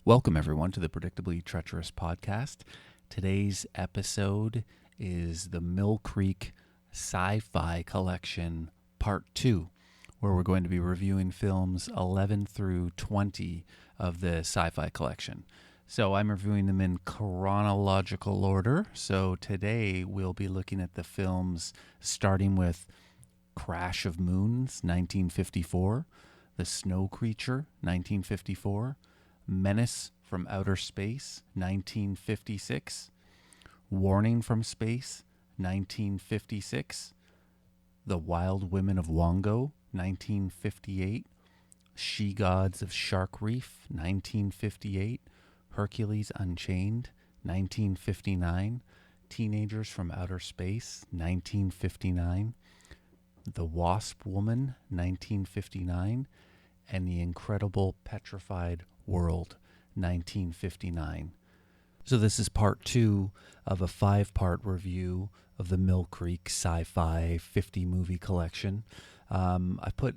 Welcome, everyone, to the Predictably Treacherous podcast. Today's episode is the Mill Creek Sci-Fi Collection Part 2, where we're going to be reviewing films 11 through 20 of the Sci-Fi Collection. So I'm reviewing them in chronological order. So today we'll be looking at the films starting with Crash of Moons, 1954, The Snow Creature, 1954, Menace from Outer Space, 1956, Warning from Space, 1956, The Wild Women of Wongo, 1958, She Gods of Shark Reef, 1958, Hercules Unchained, 1959, Teenagers from Outer Space, 1959, The Wasp Woman, 1959, and The Incredible Petrified World, 1959. So this is part 2 of a 5-part review of the Mill Creek Sci-Fi 50 movie collection. I put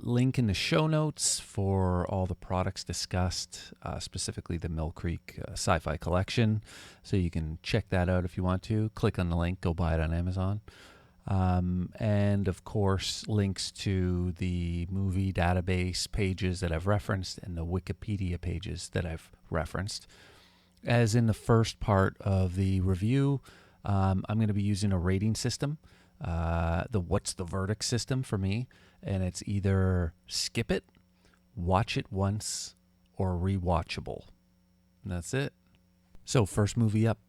link in the show notes for all the products discussed, specifically the Mill Creek Sci-Fi Collection, so you can check that out if you want to. Click on the link, go buy it on Amazon. And of course, links to the movie database pages that I've referenced and the Wikipedia pages that I've referenced. As in the first part of the review, I'm going to be using a rating system, the What's the Verdict system for me, and it's either skip it, watch it once, or rewatchable. And that's it. So first movie up,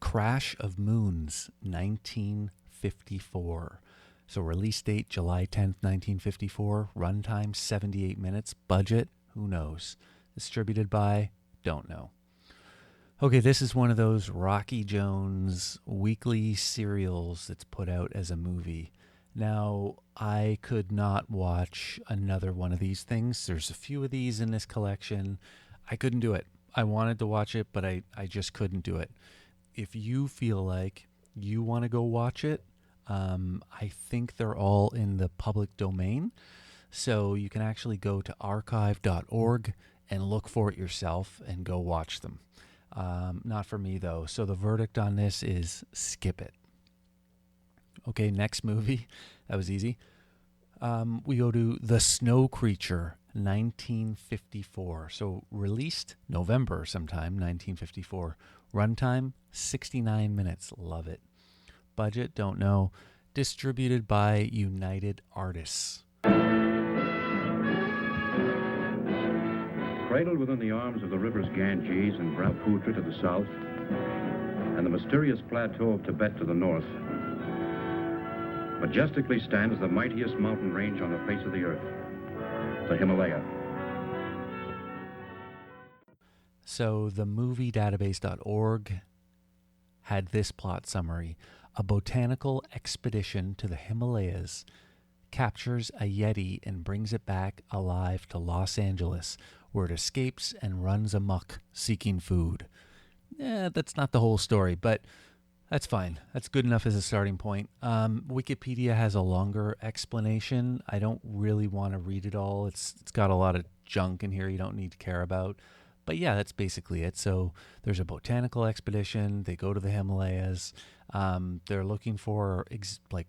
Crash of Moons, 1954. So release date July 10th, 1954. Runtime 78 minutes. Budget, who knows. Distributed by, don't know. Okay, this is one of those Rocky Jones weekly serials that's put out as a movie. Now, I could not watch another one of these things. There's a few of these in this collection. I couldn't do it. I wanted to watch it, but I just couldn't do it. If you feel like you want to go watch it, I think they're all in the public domain. So you can actually go to archive.org and look for it yourself and go watch them. Not for me, though. So the verdict on this is skip it. Okay, next movie. That was easy. We go to The Snow Creature, 1954. So released November sometime, 1954. Runtime, 69 minutes. Love it. Budget, don't know. Distributed by United Artists. Cradled within the arms of the rivers Ganges and Brahmaputra to the south, and the mysterious plateau of Tibet to the north, majestically stands the mightiest mountain range on the face of the earth, the Himalaya. So the moviedatabase.org had this plot summary. A botanical expedition to the Himalayas captures a Yeti and brings it back alive to Los Angeles, where it escapes and runs amok seeking food. That's not the whole story, but that's fine. That's good enough as a starting point. Wikipedia has a longer explanation. I don't really want to read it all. It's got a lot of junk in here you don't need to care about. But yeah, that's basically it. So there's a botanical expedition. They go to the Himalayas. They're looking for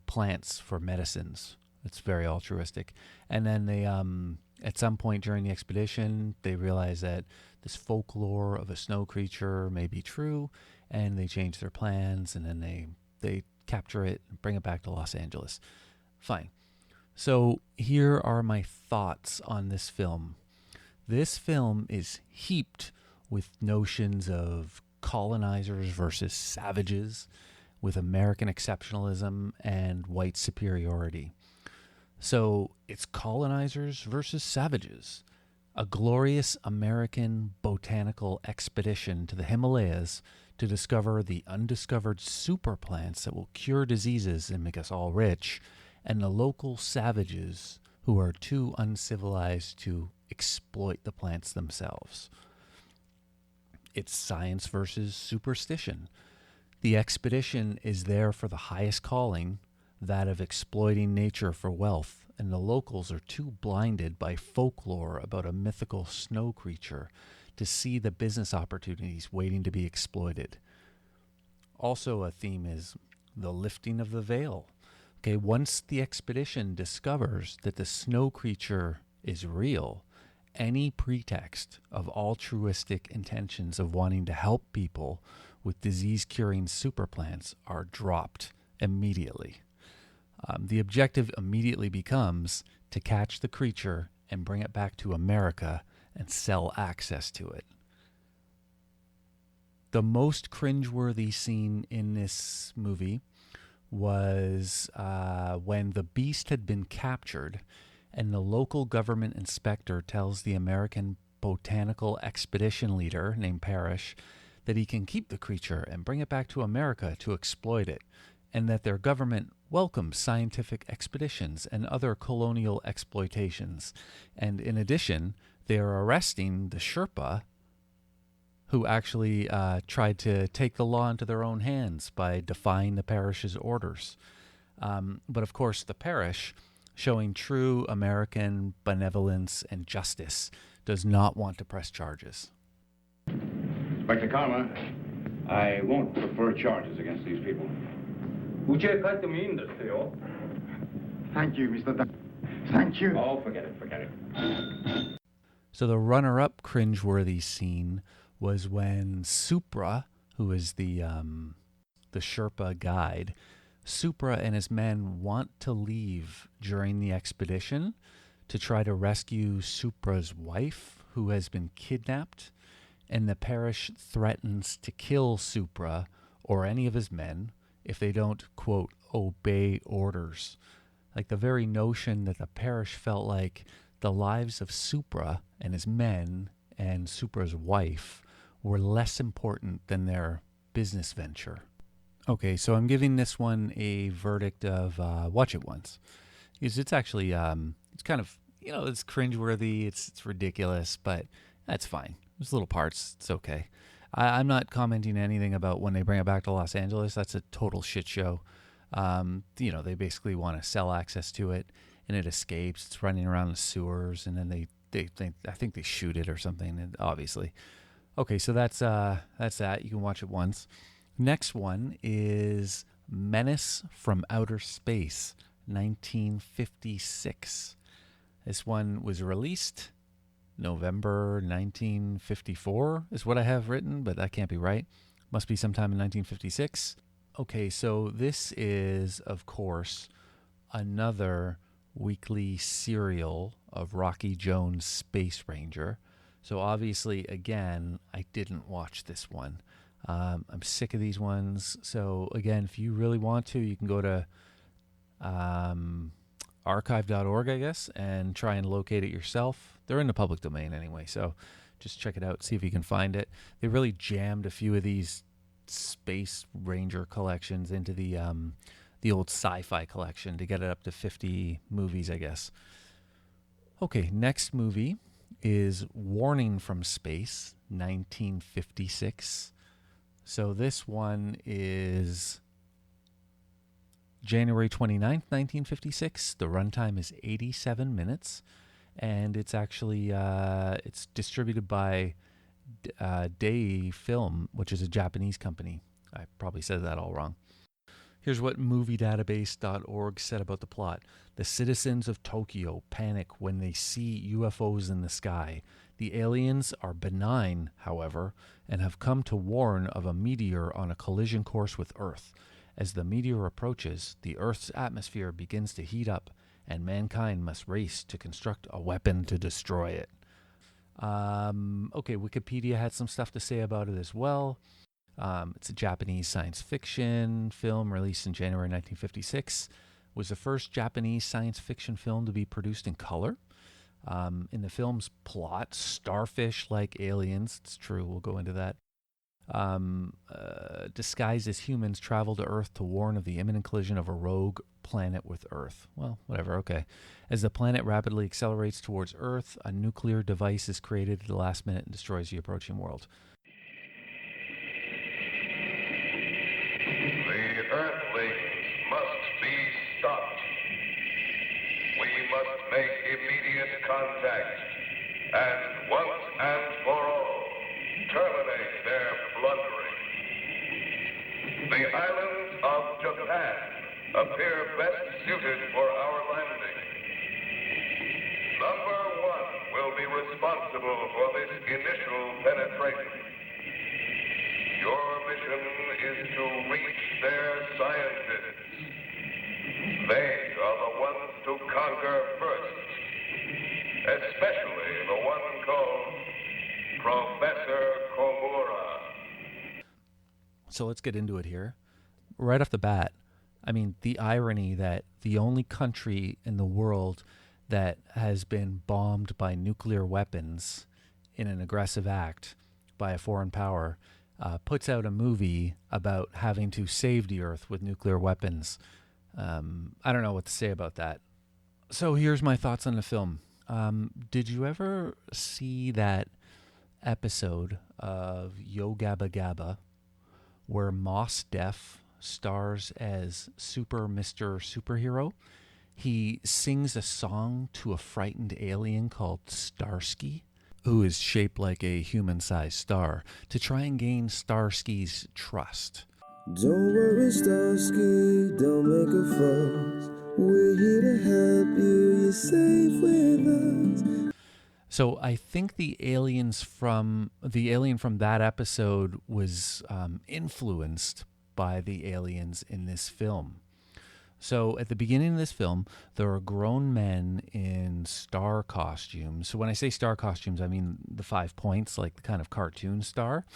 plants for medicines. It's very altruistic. And then they, at some point during the expedition, they realize that this folklore of a snow creature may be true, and they change their plans, and then they capture it and bring it back to Los Angeles. Fine. So here are my thoughts on this film. This film is heaped with notions of colonizers versus savages, with American exceptionalism and white superiority. So it's colonizers versus savages. A glorious American botanical expedition to the Himalayas to discover the undiscovered super plants that will cure diseases and make us all rich, and the local savages who are too uncivilized to exploit the plants themselves. It's science versus superstition. The expedition is there for the highest calling, that of exploiting nature for wealth, and the locals are too blinded by folklore about a mythical snow creature to see the business opportunities waiting to be exploited. Also, a theme is the lifting of the veil. Okay, once the expedition discovers that the snow creature is real, any pretext of altruistic intentions of wanting to help people with disease-curing super plants are dropped immediately. The objective immediately becomes to catch the creature and bring it back to America and sell access to it. The most cringeworthy scene in this movie was when the beast had been captured and the local government inspector tells the American botanical expedition leader named Parrish that he can keep the creature and bring it back to America to exploit it, and that their government welcomes scientific expeditions and other colonial exploitations. And in addition, they are arresting the Sherpa who actually tried to take the law into their own hands by defying the parish's orders. But of course, the parish, showing true American benevolence and justice, does not want to press charges. Inspector Karma, I won't prefer charges against these people. Thank you, Mr. Thank you. Oh, forget it. So the runner-up cringeworthy scene was when Supra, who is the Sherpa guide, Supra and his men want to leave during the expedition to try to rescue Supra's wife, who has been kidnapped, and the parish threatens to kill Supra or any of his men if they don't, quote, obey orders. Like the very notion that the parish felt like the lives of Supra and his men and Supra's wife were less important than their business venture. Okay, so I'm giving this one a verdict of watch it once. Because it's actually, it's kind of, it's cringeworthy, it's ridiculous, but that's fine. There's little parts, it's okay. I'm not commenting anything about when they bring it back to Los Angeles. That's a total shit show. They basically want to sell access to it, and it escapes. It's running around the sewers, and then I think they shoot it or something, and obviously. Okay, so that's that. You can watch it once. Next one is Menace from Outer Space, 1956. This one was released November 1954 is what I have written, but that can't be right. Must be sometime in 1956. Okay, so this is, of course, another weekly serial of Rocky Jones' Space Ranger. So obviously, again, I didn't watch this one. I'm sick of these ones. So again, if you really want to, you can go to archive.org, I guess, and try and locate it yourself. They're in the public domain anyway, so just check it out, see if you can find it. They really jammed a few of these Space Ranger collections into the old Sci-Fi Collection to get it up to 50 movies, I guess. Okay, next movie is Warning from Space, 1956. So this one is January 29th, 1956. The runtime is 87 minutes, and it's actually it's distributed by Day Film, which is a Japanese company. I probably said that all wrong. Here's what moviedatabase.org said about the plot. The citizens of Tokyo panic when they see UFOs in the sky. The aliens are benign, however, and have come to warn of a meteor on a collision course with Earth. As the meteor approaches, the Earth's atmosphere begins to heat up, and mankind must race to construct a weapon to destroy it. Okay, Wikipedia had some stuff to say about it as well. It's a Japanese science fiction film released in January 1956. It was the first Japanese science fiction film to be produced in color. In the film's plot, starfish-like aliens, it's true, we'll go into that, disguised as humans travel to Earth to warn of the imminent collision of a rogue planet with Earth. Well, whatever, okay. As the planet rapidly accelerates towards Earth, a nuclear device is created at the last minute and destroys the approaching world. The Earthlings must be stopped. We must make immediate contact, and once and for all, appear best suited for our landing. Number 1 will be responsible for this initial penetration. Your mission is to reach their scientists. They are the ones to conquer first, especially the one called Professor Komura. So let's get into it here. Right off the bat, I mean, the irony that the only country in the world that has been bombed by nuclear weapons in an aggressive act by a foreign power puts out a movie about having to save the Earth with nuclear weapons. I don't know what to say about that. So here's my thoughts on the film. Did you ever see that episode of Yo Gabba Gabba where Mos Def stars as Super Mr. Superhero? He sings a song to a frightened alien called Starsky, who is shaped like a human-sized star, to try and gain Starsky's trust. Don't worry, Starsky, don't make a fuss. We're here to help you, you're safe with us. So I think the alien from that episode was influenced by the aliens in this film. So at the beginning of this film, there are grown men in star costumes. So when I say star costumes, I mean the 5 points, like the kind of cartoon star.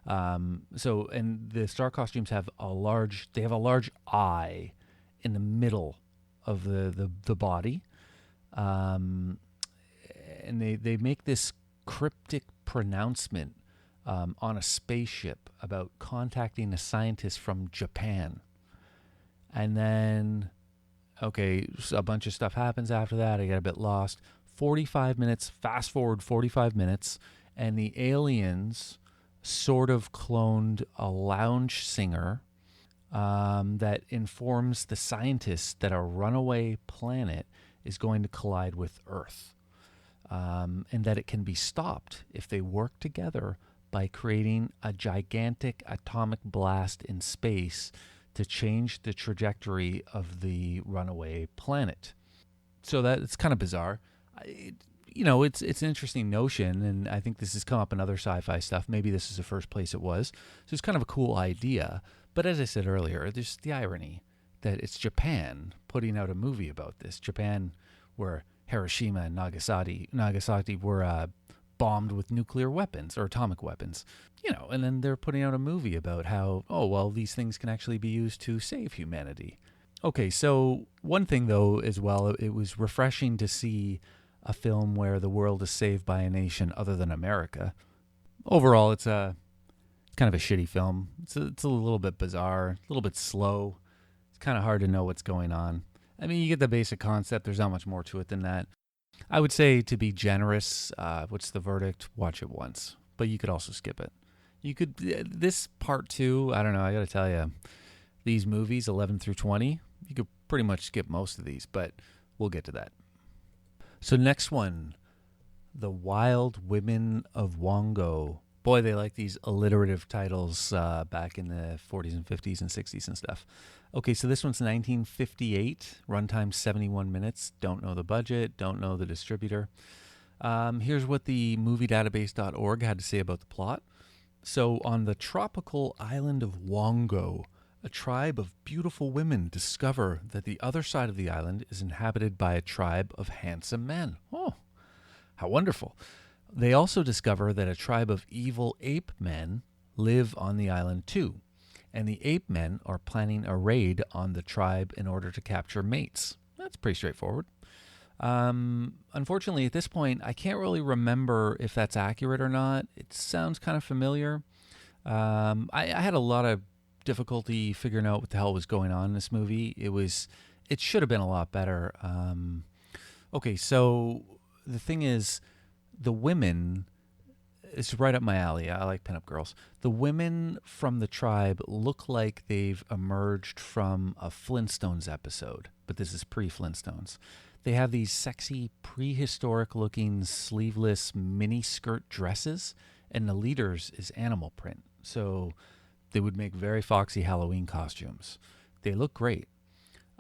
And the star costumes have a large eye in the middle of the body. And they make this cryptic pronouncement on a spaceship about contacting a scientist from Japan. And then, okay, so a bunch of stuff happens after that. I get a bit lost. 45 minutes, fast forward 45 minutes, and the aliens sort of cloned a lounge singer that informs the scientists that a runaway planet is going to collide with Earth. And that it can be stopped if they work together by creating a gigantic atomic blast in space to change the trajectory of the runaway planet. So it's kind of bizarre. It's an interesting notion, and I think this has come up in other sci-fi stuff. Maybe this is the first place it was. So it's kind of a cool idea. But as I said earlier, there's the irony that it's Japan putting out a movie about this. Japan, where Hiroshima and Nagasaki were bombed with nuclear weapons or atomic weapons, and then they're putting out a movie about how, these things can actually be used to save humanity. Okay, so one thing though as well, it was refreshing to see a film where the world is saved by a nation other than America. Overall, it's kind of a shitty film. It's a little bit bizarre, a little bit slow. It's kind of hard to know what's going on. I mean, you get the basic concept. There's not much more to it than that. I would say, to be generous, what's the verdict? Watch it once. But you could also skip it. You could, this part 2, I don't know, I got to tell you, these movies, 11 through 20, you could pretty much skip most of these, but we'll get to that. So next one, The Wild Women of Wongo. Boy, they like these alliterative titles back in the 40s and 50s and 60s and stuff. Okay, so this one's 1958, runtime 71 minutes. Don't know the budget, don't know the distributor. Here's what the moviedatabase.org had to say about the plot. So on the tropical island of Wongo, a tribe of beautiful women discover that the other side of the island is inhabited by a tribe of handsome men. Oh, how wonderful. They also discover that a tribe of evil ape men live on the island too, and the ape men are planning a raid on the tribe in order to capture mates. That's pretty straightforward. Unfortunately, at this point, I can't really remember if that's accurate or not. It sounds kind of familiar. I had a lot of difficulty figuring out what the hell was going on in this movie. It should have been a lot better. Okay, so the thing is, the women, it's right up my alley. I like pinup girls. The women from the tribe look like they've emerged from a Flintstones episode, but this is pre-Flintstones. They have these sexy, prehistoric-looking, sleeveless mini-skirt dresses, and the leaders is animal print. So they would make very foxy Halloween costumes. They look great.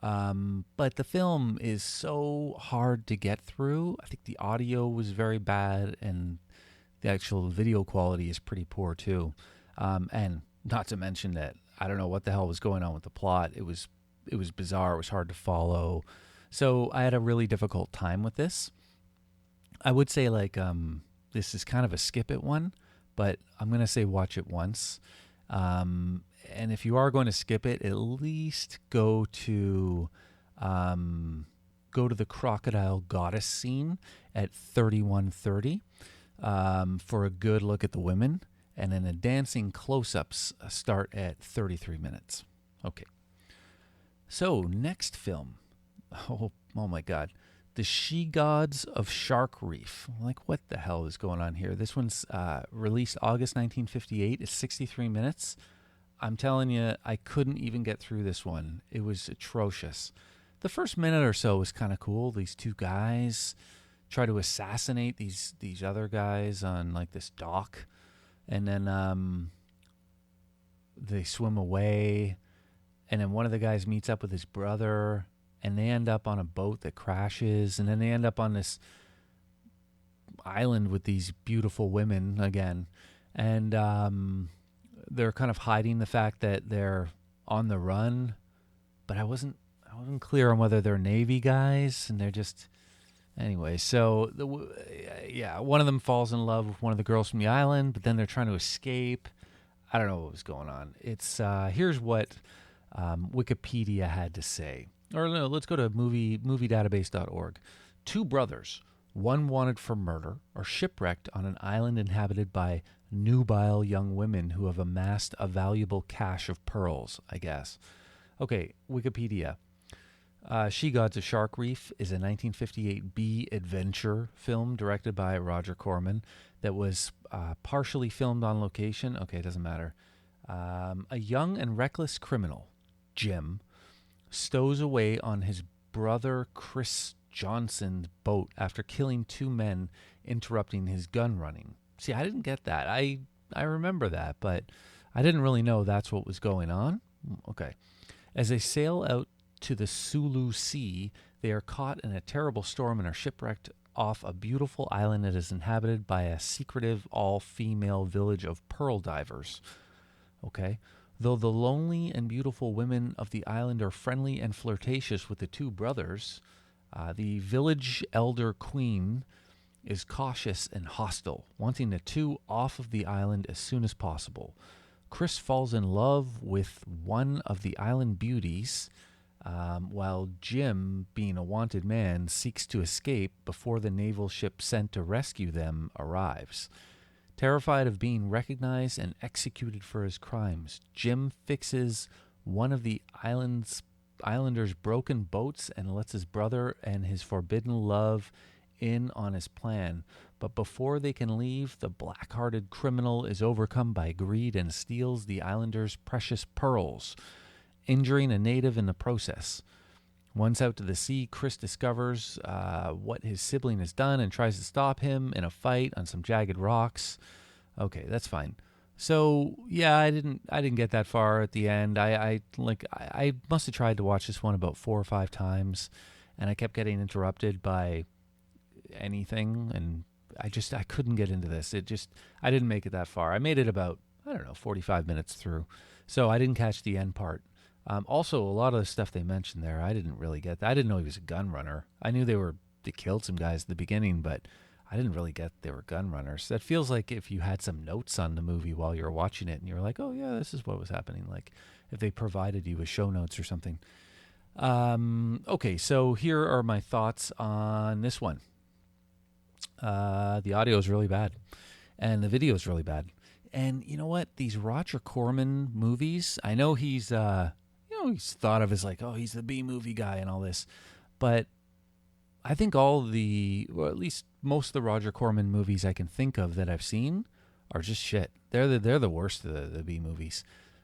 But the film is so hard to get through. I think the audio was very bad, and the actual video quality is pretty poor too. And not to mention that I don't know what the hell was going on with the plot. It was bizarre. It was hard to follow. So I had a really difficult time with this. I would say this is kind of a skip it one, but I'm going to say watch it once. And if you are going to skip it, at least go to the crocodile goddess scene at 31:30 for a good look at the women, and then the dancing close-ups start at 33 minutes. Okay. So next film, oh my God, The She-Gods of Shark Reef. Like, what the hell is going on here? This one's released August 1958. It's 63 minutes. I'm telling you, I couldn't even get through this one. It was atrocious. The first minute or so was kind of cool. These two guys try to assassinate these other guys on like this dock, and then they swim away, and then one of the guys meets up with his brother, and they end up on a boat that crashes, and then they end up on this island with these beautiful women again, and they're kind of hiding the fact that they're on the run, but I wasn't clear on whether they're Navy guys, and they're just anyway. So one of them falls in love with one of the girls from the island, but then they're trying to escape. I don't know what was going on. It's here's what Wikipedia had to say. Or no, let's go to moviedatabase.org. Two brothers, one wanted for murder, are shipwrecked on an island inhabited by nubile young women who have amassed a valuable cache of pearls, I guess. Okay, Wikipedia. She-Gods of Shark Reef is a 1958 B adventure film directed by Roger Corman that was partially filmed on location. Okay, it doesn't matter. A young and reckless criminal, Jim, stows away on his brother Chris Johnson's boat after killing two men interrupting his gun running. See, I didn't get that. I remember that, but I didn't really know that's what was going on. Okay. As they sail out to the Sulu Sea, they are caught in a terrible storm and are shipwrecked off a beautiful island that is inhabited by a secretive all-female village of pearl divers. Okay. Though the lonely and beautiful women of the island are friendly and flirtatious with the two brothers, the village elder queen is cautious and hostile, wanting the two off of the island as soon as possible. Chris falls in love with one of the island beauties, while Jim, being a wanted man, seeks to escape before the naval ship sent to rescue them arrives. Terrified of being recognized and executed for his crimes, Jim fixes one of the islanders' broken boats and lets his brother and his forbidden love in on his plan. But before they can leave, the black-hearted criminal is overcome by greed and steals the islanders' precious pearls, injuring a native in the process. Once out to the sea, Chris discovers what his sibling has done and tries to stop him in a fight on some jagged rocks. Okay, that's fine. So yeah, I didn't get that far at the end. I must have tried to watch this one about 4 or 5 times, and I kept getting interrupted by anything, and I couldn't get into this. I didn't make it that far. I made it about 45 minutes through, so I didn't catch the end part. Also, a lot of the stuff they mentioned there, I didn't really get that. I didn't know he was a gun runner. I knew they killed some guys at the beginning, but I didn't really get they were gun runners. That feels like if you had some notes on the movie while you were watching it and you were like, oh yeah, this is what was happening. Like if they provided you with show notes or something. Okay, so here are my thoughts on this one. The audio is really bad, and the video is really bad. And you know what? These Roger Corman movies, I know he's thought of as like, oh, he's the B movie guy and all this, but I think at least most of the Roger Corman movies I can think of that I've seen are just shit. They're the worst of the B movies.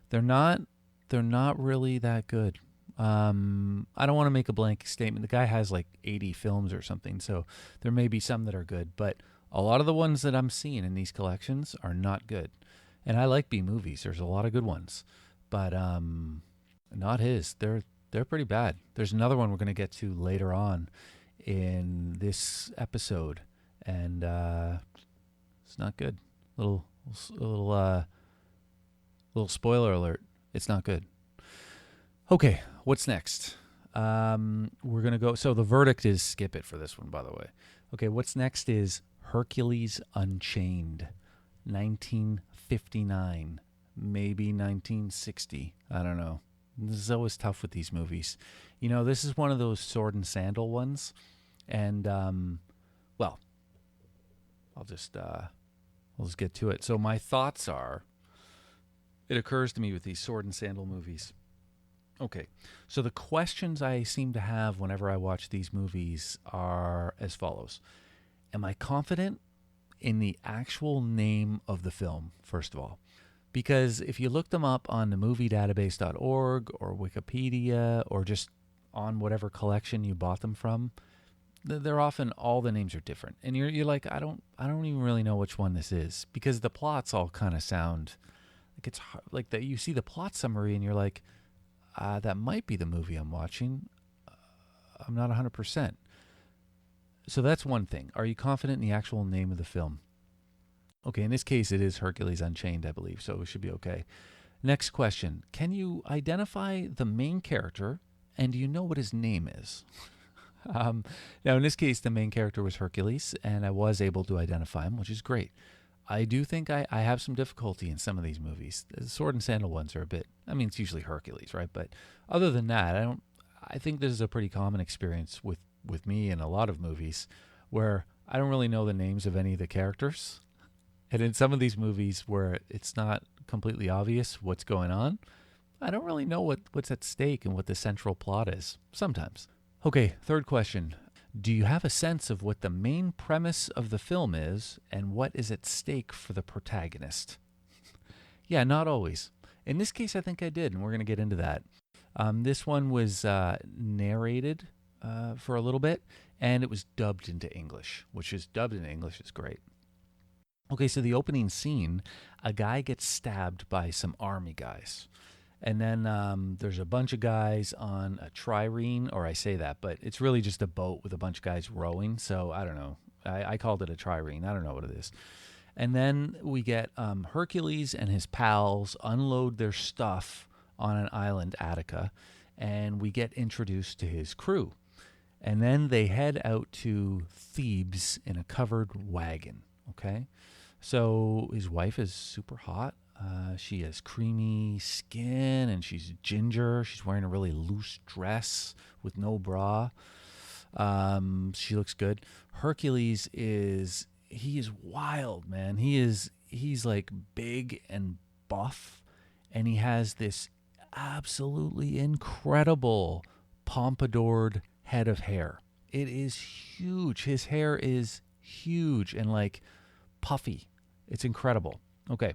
They're not really that good. I don't want to make a blanket statement. The guy has like 80 films or something, so there may be some that are good, but a lot of the ones that I'm seeing in these collections are not good. And I like B movies. There's a lot of good ones, but not his. They're They're pretty bad. There's another one we're going to get to later on in this episode, and it's not good. Little spoiler alert. It's not good. Okay, what's next? We're going to go... So the verdict is skip it for this one, by the way. Okay, what's next is Hercules Unchained, 1959, maybe 1960. I don't know. This is always tough with these movies. You know, this is one of those sword and sandal ones. And, well, I'll just get to it. So my thoughts are, it occurs to me with these sword and sandal movies. Okay, so the questions I seem to have whenever I watch these movies are as follows. Am I confident in the actual name of the film, first of all? Because if you look them up on the moviedatabase.org or Wikipedia or just on whatever collection you bought them from, they're often, all the names are different. And you're like, I don't even really know which one this is, because the plots all kind of sound like it's hard, like that. You see the plot summary and you're like, that might be the movie I'm watching. I'm not 100%. So that's one thing. Are you confident in the actual name of the film? Okay, in this case, it is Hercules Unchained, I believe, so it should be okay. Next question. Can you identify the main character, and do you know what his name is? Now, in this case, the main character was Hercules, and I was able to identify him, which is great. I do think I have some difficulty in some of these movies. The sword and sandal ones are a bit... I mean, it's usually Hercules, right? But other than that, I think this is a pretty common experience with me in a lot of movies where I don't really know the names of any of the characters. And in some of these movies where it's not completely obvious what's going on, I don't really know what's at stake and what the central plot is, sometimes. Okay, third question. Do you have a sense of what the main premise of the film is and what is at stake for the protagonist? Yeah, not always. In this case, I think I did, and we're going to get into that. This one was narrated for a little bit, and it was dubbed into English, which is dubbed into English is great. Okay, so the opening scene, a guy gets stabbed by some army guys. And then there's a bunch of guys on a trireme, or I say that, but it's really just a boat with a bunch of guys rowing. So I don't know. I called it a trireme. I don't know what it is. And then we get Hercules and his pals unload their stuff on an island, Attica, and we get introduced to his crew. And then they head out to Thebes in a covered wagon, okay? So his wife is super hot. She has creamy skin, and she's ginger. She's wearing a really loose dress with no bra. She looks good. Hercules is wild, man. He's like big and buff, and he has this absolutely incredible pompadoured head of hair. It is huge. His hair is huge and like puffy. It's incredible. Okay.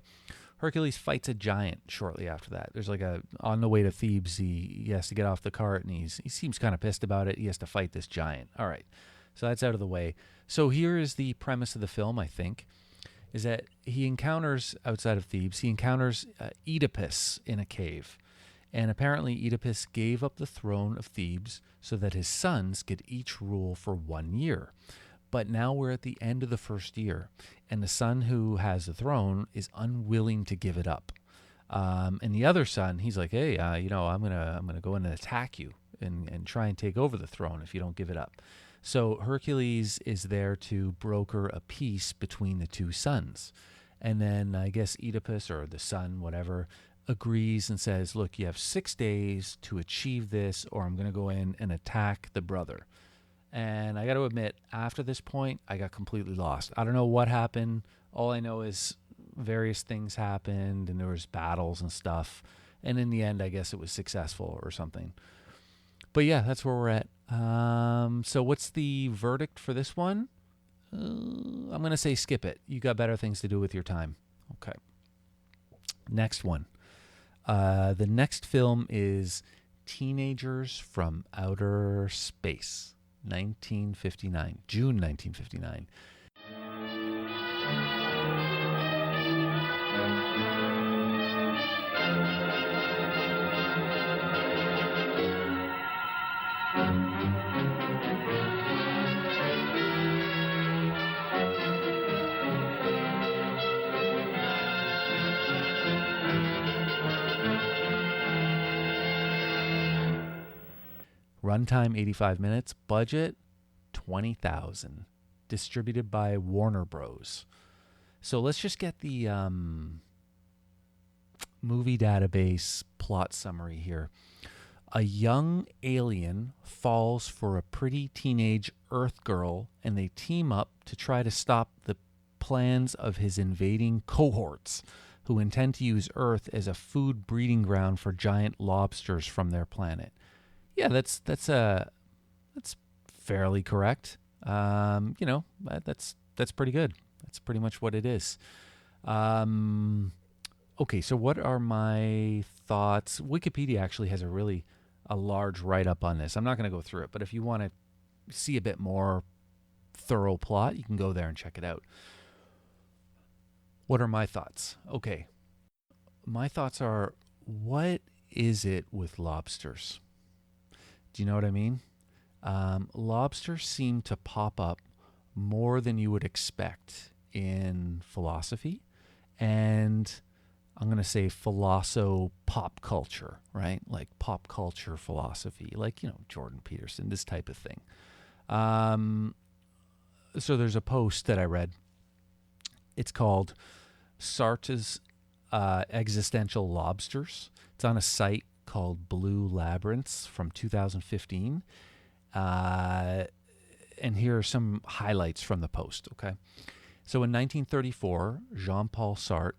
Hercules fights a giant shortly after that. There's like on the way to Thebes, he has to get off the cart, and he seems kind of pissed about it. He has to fight this giant. All right. So that's out of the way. So here is the premise of the film, I think, is that he encounters, outside of Thebes, he encounters Oedipus in a cave. And apparently Oedipus gave up the throne of Thebes so that his sons could each rule for 1 year. But now we're at the end of the first year, and the son who has the throne is unwilling to give it up. And the other son, he's like, hey, I'm gonna go in and attack you and try and take over the throne if you don't give it up. So Hercules is there to broker a peace between the two sons. And then I guess Oedipus, or the son, whatever, agrees and says, look, you have 6 days to achieve this, or I'm going to go in and attack the brother. And I got to admit, after this point, I got completely lost. I don't know what happened. All I know is various things happened, and there was battles and stuff. And in the end, I guess it was successful or something. But yeah, that's where we're at. So what's the verdict for this one? I'm going to say skip it. You got better things to do with your time. Okay. Next one. The next film is Teenagers from Outer Space. 1959, June 1959. Runtime 85 minutes. Budget $20,000. Distributed by Warner Bros. So let's just get the movie database plot summary here. A young alien falls for a pretty teenage Earth girl, and they team up to try to stop the plans of his invading cohorts, who intend to use Earth as a food breeding ground for giant lobsters from their planet. Yeah, that's fairly correct. That's pretty good. That's pretty much what it is. Okay, so what are my thoughts? Wikipedia actually has a large write-up on this. I'm not going to go through it, but if you want to see a bit more thorough plot, you can go there and check it out. What are my thoughts? Okay, my thoughts are, what is it with lobsters? Do you know what I mean? Lobsters seem to pop up more than you would expect in philosophy, and I'm going to say pop culture, right? Like pop culture philosophy, like, Jordan Peterson, this type of thing. So there's a post that I read. It's called Sartre's Existential Lobsters. It's on a site called Blue Labyrinths from 2015. And here are some highlights from the post, okay? So in 1934, Jean-Paul Sartre,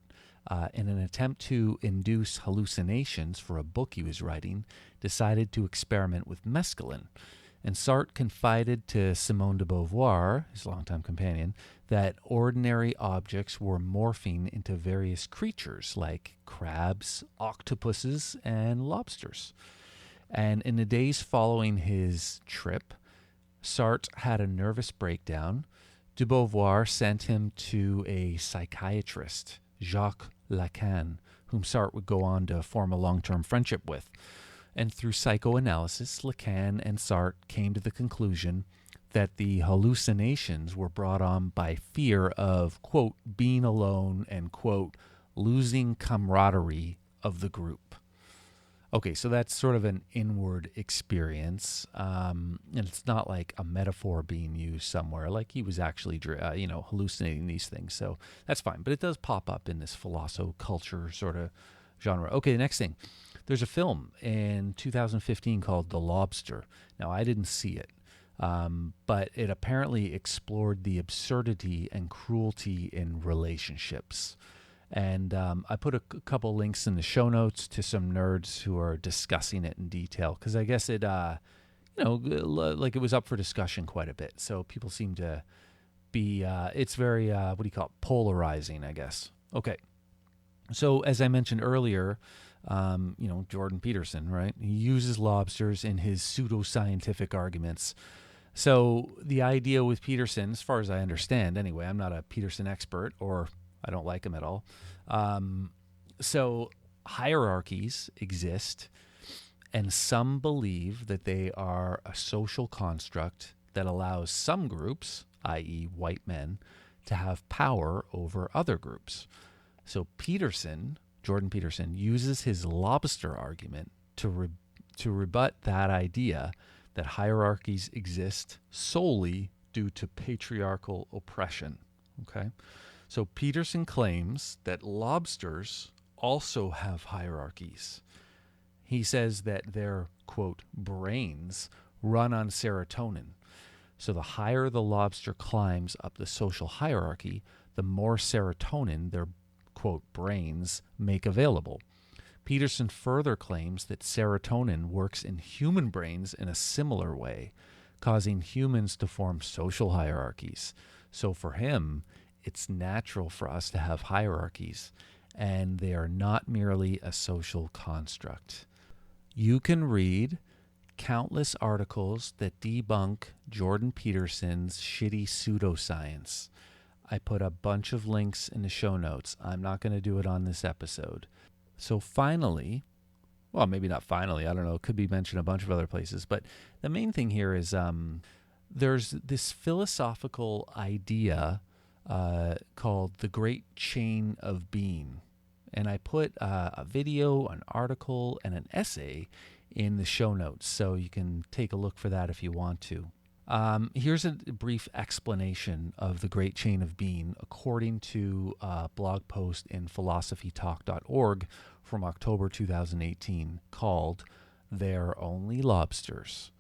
in an attempt to induce hallucinations for a book he was writing, decided to experiment with mescaline. And Sartre confided to Simone de Beauvoir, his longtime companion, that ordinary objects were morphing into various creatures like crabs, octopuses, and lobsters. And in the days following his trip, Sartre had a nervous breakdown. De Beauvoir sent him to a psychiatrist, Jacques Lacan, whom Sartre would go on to form a long-term friendship with. And through psychoanalysis, Lacan and Sartre came to the conclusion that the hallucinations were brought on by fear of, quote, being alone and, quote, losing camaraderie of the group. Okay, so that's sort of an inward experience, and it's not like a metaphor being used somewhere, like he was actually, hallucinating these things, so that's fine. But it does pop up in this philosopho-culture sort of genre. Okay, the next thing. There's a film in 2015 called The Lobster. Now, I didn't see it, but it apparently explored the absurdity and cruelty in relationships. And I put a couple links in the show notes to some nerds who are discussing it in detail, because I guess it, like it was up for discussion quite a bit. So people seem to be, it's very, polarizing, I guess. Okay. So as I mentioned earlier, Jordan Peterson, right? He uses lobsters in his pseudoscientific arguments. So the idea with Peterson, as far as I understand, anyway, I'm not a Peterson expert, or I don't like him at all. So hierarchies exist, and some believe that they are a social construct that allows some groups, i.e. white men, to have power over other groups. So Jordan Peterson, uses his lobster argument to rebut that idea that hierarchies exist solely due to patriarchal oppression. Okay? So Peterson claims that lobsters also have hierarchies. He says that their, quote, brains run on serotonin. So the higher the lobster climbs up the social hierarchy, the more serotonin their, quote, brains make available. Peterson further claims that serotonin works in human brains in a similar way, causing humans to form social hierarchies. So for him, it's natural for us to have hierarchies, and they are not merely a social construct. You can read countless articles that debunk Jordan Peterson's shitty pseudoscience. I put a bunch of links in the show notes. I'm not going to do it on this episode. So finally, well, maybe not finally, I don't know, it could be mentioned a bunch of other places, but the main thing here is there's this philosophical idea called the Great Chain of Being. And I put a video, an article, and an essay in the show notes, so you can take a look for that if you want to. Here's a brief explanation of the Great Chain of Being, according to a blog post in philosophytalk.org from October 2018 called "They're Only Lobsters."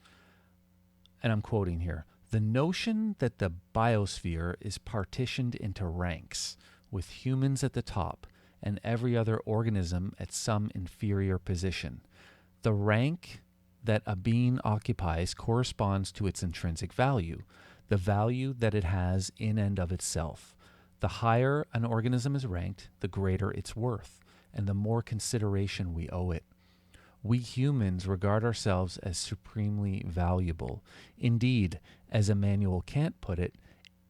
And I'm quoting here: "The notion that the biosphere is partitioned into ranks, with humans at the top and every other organism at some inferior position. The rank that a being occupies corresponds to its intrinsic value, the value that it has in and of itself. The higher an organism is ranked, the greater its worth, and the more consideration we owe it. We humans regard ourselves as supremely valuable. Indeed, as Immanuel Kant put it,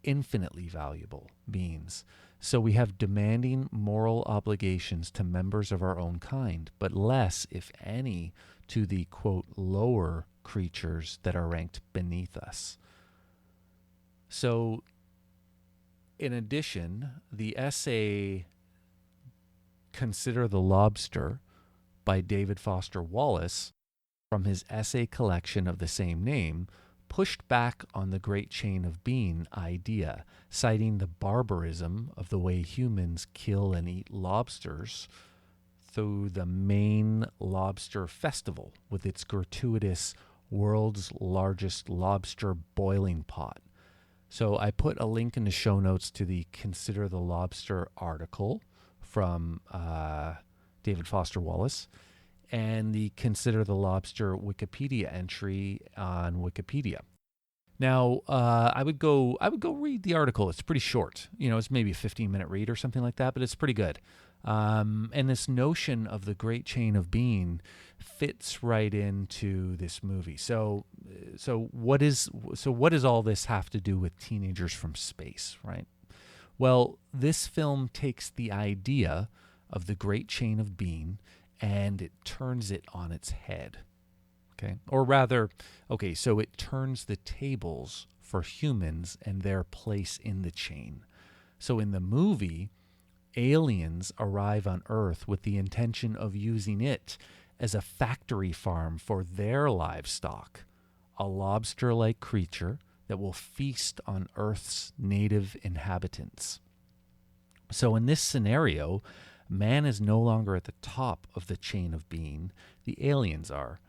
infinitely valuable beings. So we have demanding moral obligations to members of our own kind, but less, if any, to the, quote, lower creatures that are ranked beneath us." So, in addition, the essay "Consider the Lobster" by David Foster Wallace, from his essay collection of the same name, pushed back on the Great Chain of Being idea, citing the barbarism of the way humans kill and eat lobsters through the Maine Lobster Festival with its gratuitous world's largest lobster boiling pot. So I put a link in the show notes to the Consider the Lobster article from David Foster Wallace, and the Consider the Lobster Wikipedia entry on Wikipedia. Now, I would go read the article. It's pretty short. It's maybe a 15-minute read or something like that, but it's pretty good. And this notion of the Great Chain of Being fits right into this movie. So what does all this have to do with teenagers from space, right? Well, this film takes the idea of the Great Chain of Being and it turns it on its head. Okay? Or rather, so it turns the tables for humans and their place in the chain. So in the movie, aliens arrive on Earth with the intention of using it as a factory farm for their livestock, a lobster-like creature that will feast on Earth's native inhabitants. So in this scenario, man is no longer at the top of the chain of being, the aliens are.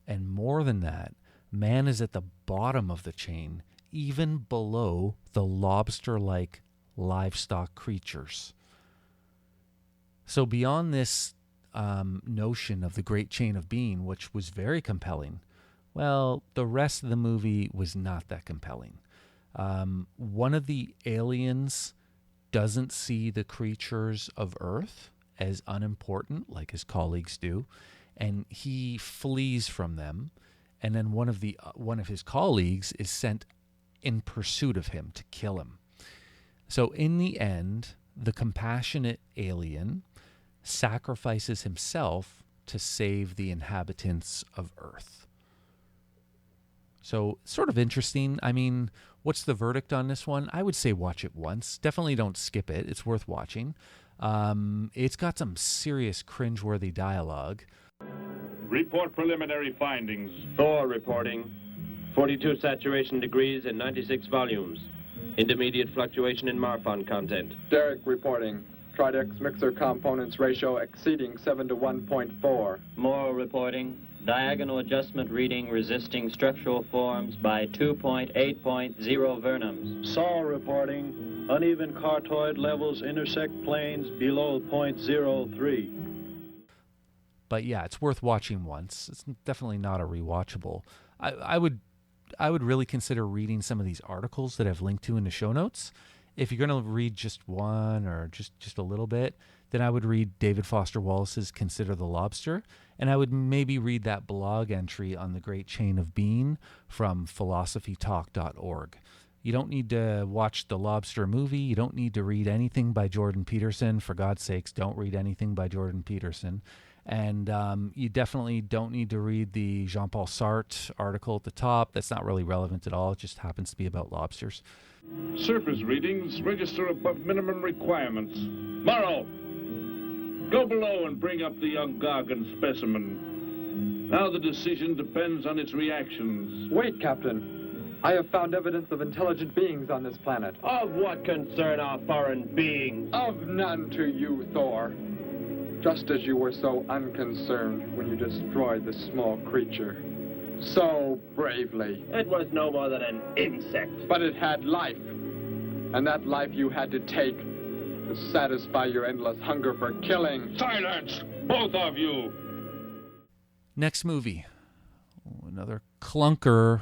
And more than that, man is at the bottom of the chain, even below the lobster-like livestock creatures. So beyond this notion of the Great Chain of Being, which was very compelling, well, the rest of the movie was not that compelling. One of the aliens doesn't see the creatures of Earth as unimportant, like his colleagues do, and he flees from them. And then one of his colleagues is sent in pursuit of him to kill him. So in the end, the compassionate alien sacrifices himself to save the inhabitants of Earth. So sort of interesting. I mean, what's the verdict on this one? I would say watch it once. Definitely don't skip it. It's worth watching. It's got some serious cringeworthy dialogue. Report preliminary findings. Thor reporting. 42 saturation degrees in 96 volumes. Intermediate fluctuation in Marfan content. Derek reporting. Tridex mixer components ratio exceeding 7 to 1.4. Moore reporting. Diagonal adjustment reading resisting structural forms by 2.8.0 vernums. Saul reporting. Uneven cartoid levels intersect planes below 0.03. But yeah, it's worth watching once. It's definitely not a rewatchable. I would really consider reading some of these articles that I've linked to in the show notes. If you're going to read just one or just a little bit, then I would read David Foster Wallace's Consider the Lobster, and I would maybe read that blog entry on the Great Chain of Being from philosophytalk.org. You don't need to watch the Lobster movie. You don't need to read anything by Jordan Peterson. For God's sakes, don't read anything by Jordan Peterson. And you definitely don't need to read the Jean-Paul Sartre article at the top. That's not really relevant at all. It just happens to be about lobsters. Surface readings register above minimum requirements. Morrow, go below and bring up the young Gargan specimen. Now the decision depends on its reactions. Wait, Captain. I have found evidence of intelligent beings on this planet. Of what concern are foreign beings? Of none to you, Thor. Just as you were so unconcerned when you destroyed the small creature. So bravely. It was no more than an insect. But it had life. And that life you had to take to satisfy your endless hunger for killing. Silence! Both of you! Next movie. Another clunker.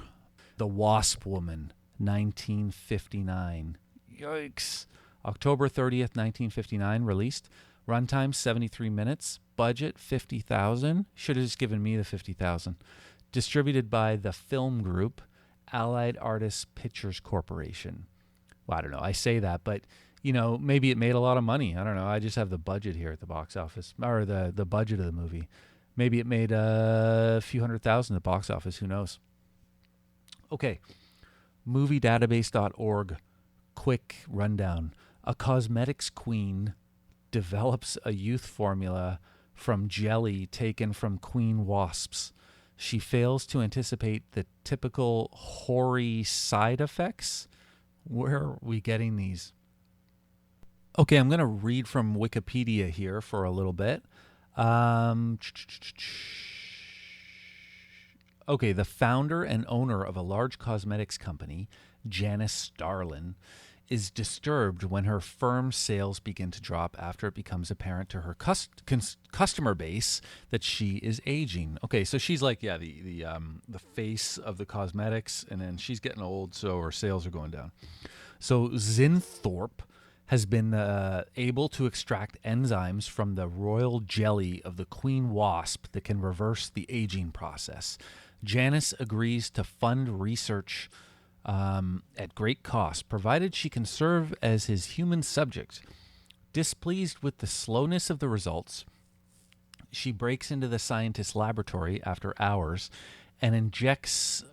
The Wasp Woman, 1959. Yikes. October 30th, 1959, released. Runtime, 73 minutes. Budget, $50,000. Should have just given me the $50,000. Distributed by the Film Group, Allied Artists Pictures Corporation. Well, I don't know. I say that, but, you know, maybe it made a lot of money. I don't know. I just have the budget here at the box office, or the budget of the movie. Maybe it made a few $100,000 at the box office. Who knows? Okay. Moviedatabase.org. Quick rundown. A cosmetics queen develops a youth formula from jelly taken from queen wasps. She fails to anticipate the typical hoary side effects. Where are we getting these? Okay, I'm going to read from Wikipedia here for a little bit. Okay, the founder and owner of a large cosmetics company, Janice Starlin, is disturbed when her firm's sales begin to drop after it becomes apparent to her customer base that she is aging. Okay, so she's like, yeah, the face of the cosmetics, and then she's getting old, so her sales are going down. So Zinthorpe has been able to extract enzymes from the royal jelly of the queen wasp that can reverse the aging process. Janice agrees to fund research at great cost, provided she can serve as his human subject. Displeased with the slowness of the results, she breaks into the scientist's laboratory after hours and injects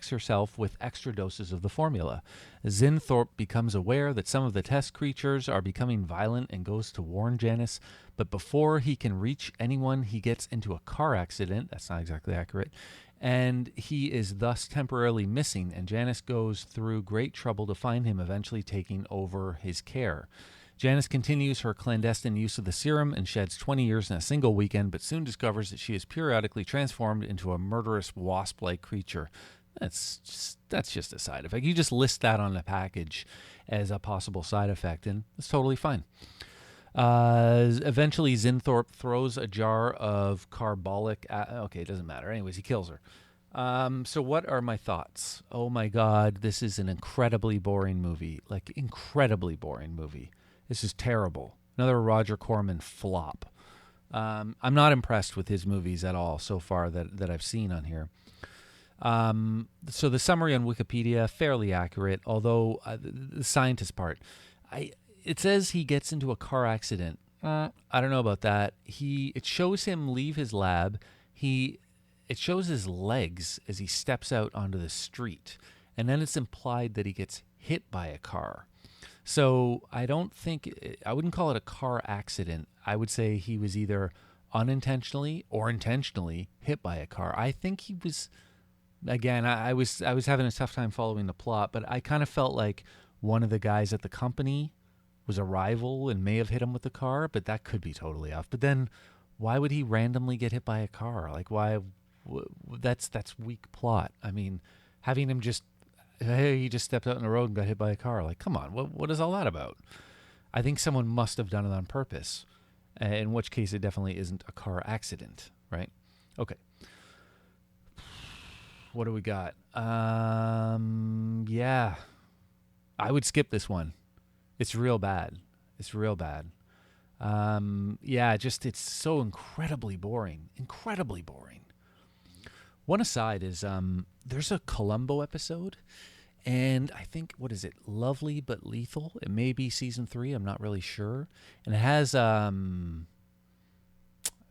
herself with extra doses of the formula. Zinthorpe becomes aware that some of the test creatures are becoming violent and goes to warn Janice, but before he can reach anyone, he gets into a car accident. That's not exactly accurate. And he is thus temporarily missing, and Janice goes through great trouble to find him, eventually taking over his care. Janice continues her clandestine use of the serum and sheds 20 years in a single weekend, but soon discovers that she is periodically transformed into a murderous wasp-like creature. That's just a side effect. You just list that on the package as a possible side effect, and it's totally fine. Eventually, Zinthorpe throws a jar of carbolic... okay, it doesn't matter. Anyways, he kills her. So what are my thoughts? Oh, my God, this is an incredibly boring movie. Like, incredibly boring movie. This is terrible. Another Roger Corman flop. I'm not impressed with his movies at all so far that I've seen on here. So the summary on Wikipedia, fairly accurate, although the scientist part, it says he gets into a car accident. I don't know about that. It shows him leave his lab. It shows his legs as he steps out onto the street, and then it's implied that he gets hit by a car. So I wouldn't call it a car accident. I would say he was either unintentionally or intentionally hit by a car. I think he was, again, I was having a tough time following the plot, but I kind of felt like one of the guys at the company was a rival and may have hit him with the car, but that could be totally off. But then why would he randomly get hit by a car? Like, why? That's weak plot. I mean, having him just, hey, he just stepped out on the road and got hit by a car. Like, come on, what is all that about? I think someone must have done it on purpose, in which case it definitely isn't a car accident, right? Okay. What do we got? Yeah. I would skip this one. It's real bad. It's so incredibly boring. Incredibly boring. One aside is there's a Columbo episode, and I think, what is it, Lovely But Lethal? It may be season 3, I'm not really sure. And it has that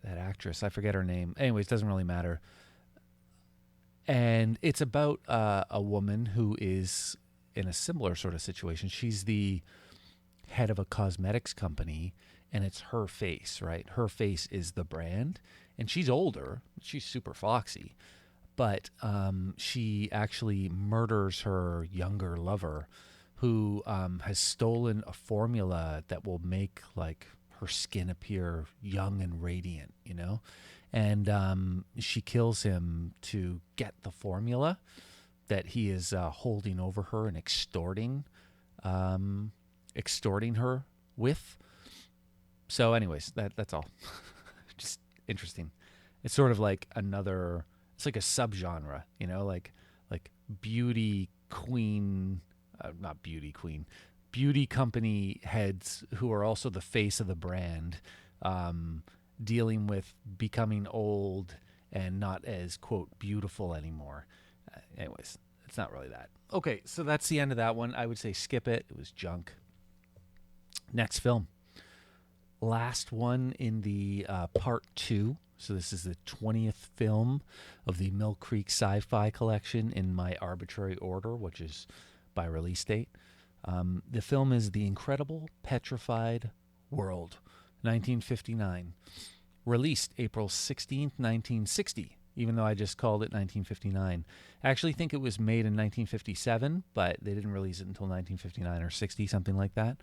actress, I forget her name. Anyways, doesn't really matter. And it's about a woman who is in a similar sort of situation. She's the head of a cosmetics company, and it's her face, right? Her face is the brand, and she's older. She's super foxy, but she actually murders her younger lover, who has stolen a formula that will make like her skin appear young and radiant, you know? And she kills him to get the formula that he is holding over her and extorting her with. So anyways, that's all. Just interesting. It's sort of like it's like a subgenre, you know, like beauty queen, not beauty queen, beauty company heads who are also the face of the brand, dealing with becoming old and not as, quote, beautiful anymore. Anyways, it's not really that. Okay, so that's the end of that one. I would say skip it. It was junk. Next film. Last one in the part 2. So this is the 20th film of the Mill Creek Sci-Fi Collection in my arbitrary order, which is by release date. The film is The Incredible Petrified World, 1959. Released April 16th, 1960, even though I just called it 1959. I actually think it was made in 1957, but they didn't release it until 1959 or 60, something like that.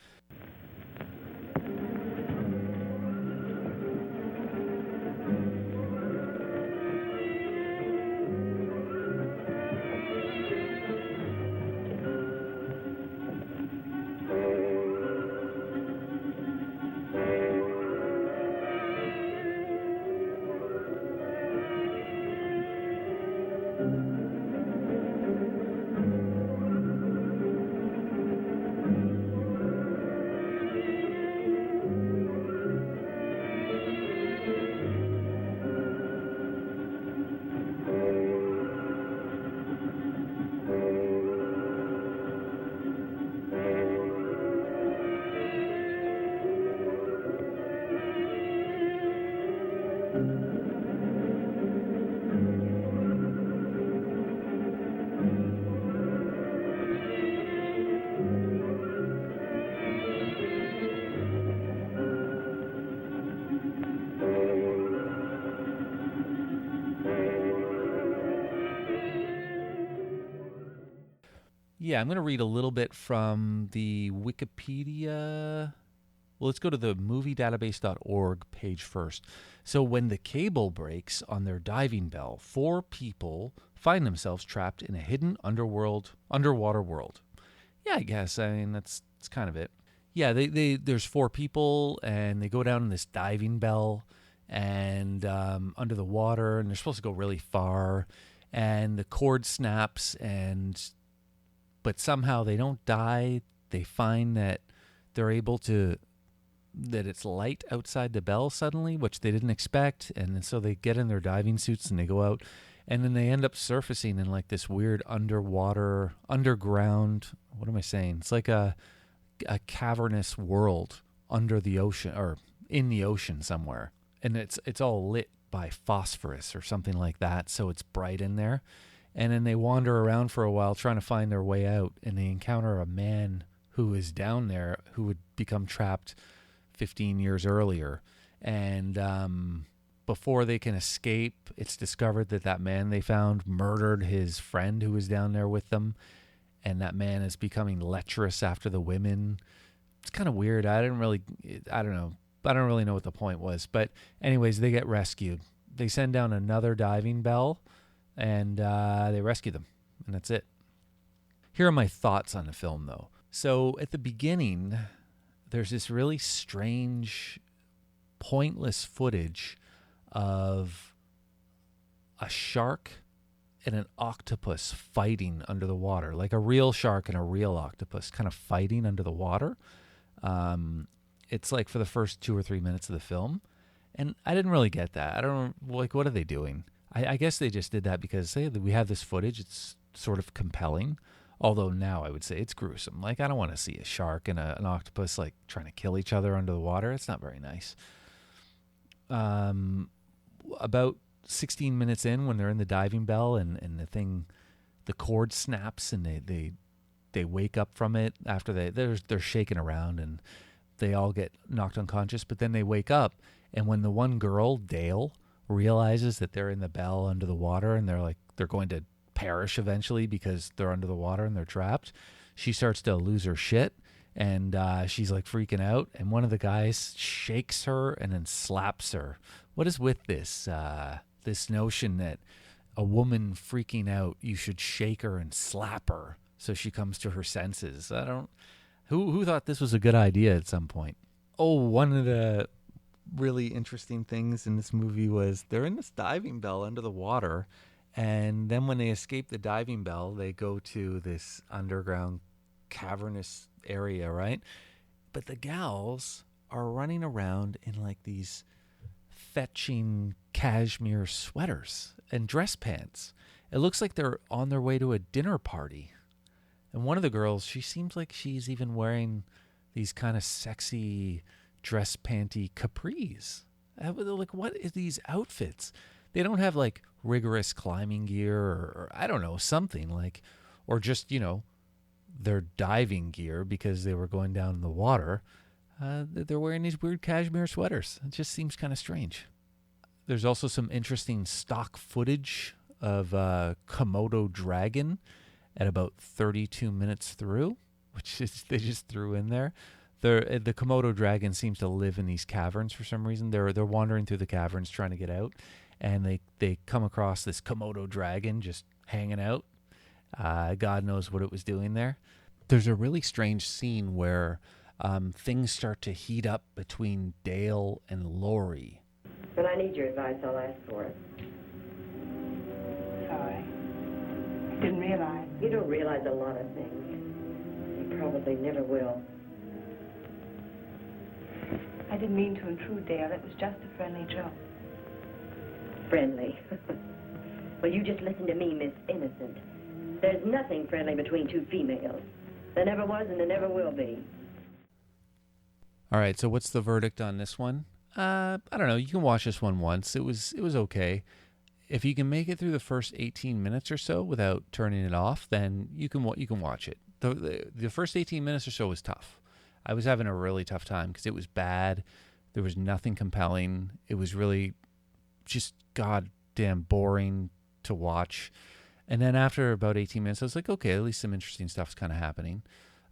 Yeah, I'm going to read a little bit from the Wikipedia. Well, let's go to the moviedatabase.org page first. So when the cable breaks on their diving bell, 4 people find themselves trapped in a hidden underwater world. Yeah, I guess. I mean, that's kind of it. Yeah, there's 4 people, and they go down in this diving bell and under the water, and they're supposed to go really far, and the cord snaps, but somehow they don't die. They find that they're able to, that it's light outside the bell suddenly, which they didn't expect. And then so they get in their diving suits and they go out, and then they end up surfacing in like this weird underground, what am I saying? It's like a cavernous world under the ocean, or in the ocean somewhere. And it's all lit by phosphorus or something like that. So it's bright in there. And then they wander around for a while trying to find their way out, and they encounter a man who is down there who would become trapped 15 years earlier. And before they can escape, it's discovered that man they found murdered his friend who was down there with them, and that man is becoming lecherous after the women. It's kind of weird. I don't really know what the point was. But anyways, they get rescued. They send down another diving bell, and they rescue them, and that's it. Here are my thoughts on the film, though. So at the beginning, there's this really strange, pointless footage of a shark and an octopus fighting under the water, like a real shark and a real octopus kind of fighting under the water. It's like for the first 2 or 3 minutes of the film, and I didn't really get that. I don't like, what are they doing? I guess they just did that because we have this footage. It's sort of compelling. Although now I would say it's gruesome. Like, I don't want to see a shark and an octopus like trying to kill each other under the water. It's not very nice. About 16 minutes in, when they're in the diving bell and the cord snaps and they wake up from it after they're shaking around, and they all get knocked unconscious, but then they wake up, and when the one girl, Dale, realizes that they're in the bell under the water and they're going to perish eventually because they're under the water and they're trapped, she starts to lose her shit, and she's like freaking out, and one of the guys shakes her and then slaps her. What is with this this notion that a woman freaking out, you should shake her and slap her so she comes to her senses? Who thought this was a good idea at some point? Oh, one of the really interesting things in this movie was they're in this diving bell under the water, and then when they escape the diving bell, they go to this underground cavernous area, right? But the gals are running around in like these fetching cashmere sweaters and dress pants. It looks like they're on their way to a dinner party. And one of the girls, she seems like she's even wearing these kind of sexy dress panty capris. Like, what is these outfits? They don't have like rigorous climbing gear or I don't know, something like, or just, their diving gear because they were going down in the water. They're wearing these weird cashmere sweaters. It just seems kind of strange. There's also some interesting stock footage of Komodo dragon at about 32 minutes through, which is, they just threw in there. The Komodo dragon seems to live in these caverns for some reason. They're wandering through the caverns trying to get out, and they come across this Komodo dragon just hanging out. God knows what it was doing there. There's a really strange scene where things start to heat up between Dale and Lori. When I need your advice, I'll ask for it. Sorry. I didn't realize. You don't realize a lot of things. You probably never will. I didn't mean to intrude, Dale. It was just a friendly joke. Friendly? Well, you just listen to me, Miss Innocent. There's nothing friendly between two females. There never was and there never will be. All right, so what's the verdict on this one? I don't know. You can watch this one once. It was okay. If you can make it through the first 18 minutes or so without turning it off, then you can watch it. The first 18 minutes or so was tough. I was having a really tough time because it was bad. There was nothing compelling. It was really just goddamn boring to watch. And then after about 18 minutes, I was like, okay, at least some interesting stuff's kind of happening.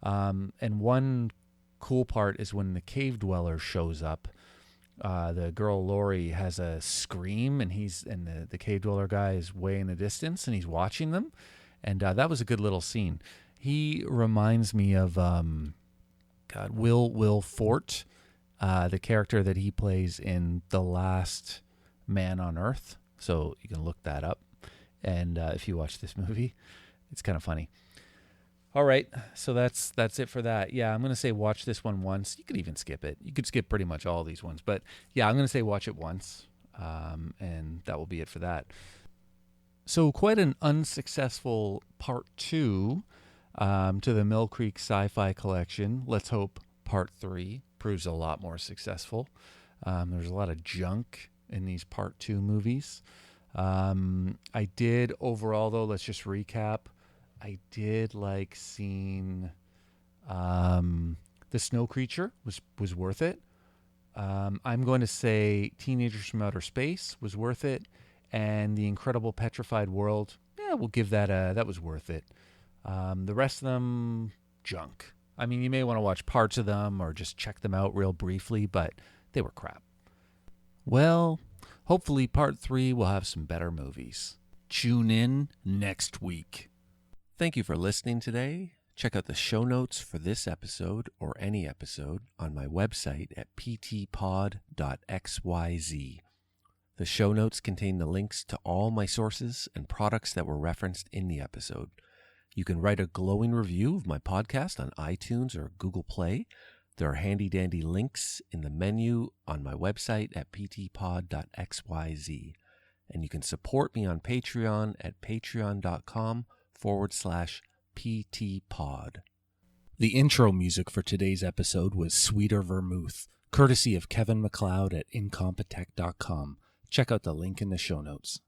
And one cool part is when the cave dweller shows up. The girl Lori has a scream, and the cave dweller guy is way in the distance, and he's watching them. And that was a good little scene. He reminds me of Will Forte, the character that he plays in The Last Man on Earth. So you can look that up. And if you watch this movie, it's kind of funny. All right, so that's it for that. Yeah, I'm going to say watch this one once. You could even skip it. You could skip pretty much all these ones. But yeah, I'm going to say watch it once, and that will be it for that. So quite an unsuccessful part 2 to the Mill Creek Sci-Fi Collection. Let's hope part 3 proves a lot more successful. There's a lot of junk in these part 2 movies. I did overall, though, let's just recap. I did like seeing the Snow Creature was worth it. I'm going to say Teenagers from Outer Space was worth it, and The Incredible Petrified World, we'll give that was worth it. The rest of them, junk. I mean, you may want to watch parts of them or just check them out real briefly, but they were crap. Well, hopefully part 3 will have some better movies. Tune in next week. Thank you for listening today. Check out the show notes for this episode or any episode on my website at ptpod.xyz. The show notes contain the links to all my sources and products that were referenced in the episode. You can write a glowing review of my podcast on iTunes or Google Play. There are handy-dandy links in the menu on my website at ptpod.xyz. And you can support me on Patreon at patreon.com/PTPod. The intro music for today's episode was Sweeter Vermouth, courtesy of Kevin MacLeod at incompetech.com. Check out the link in the show notes.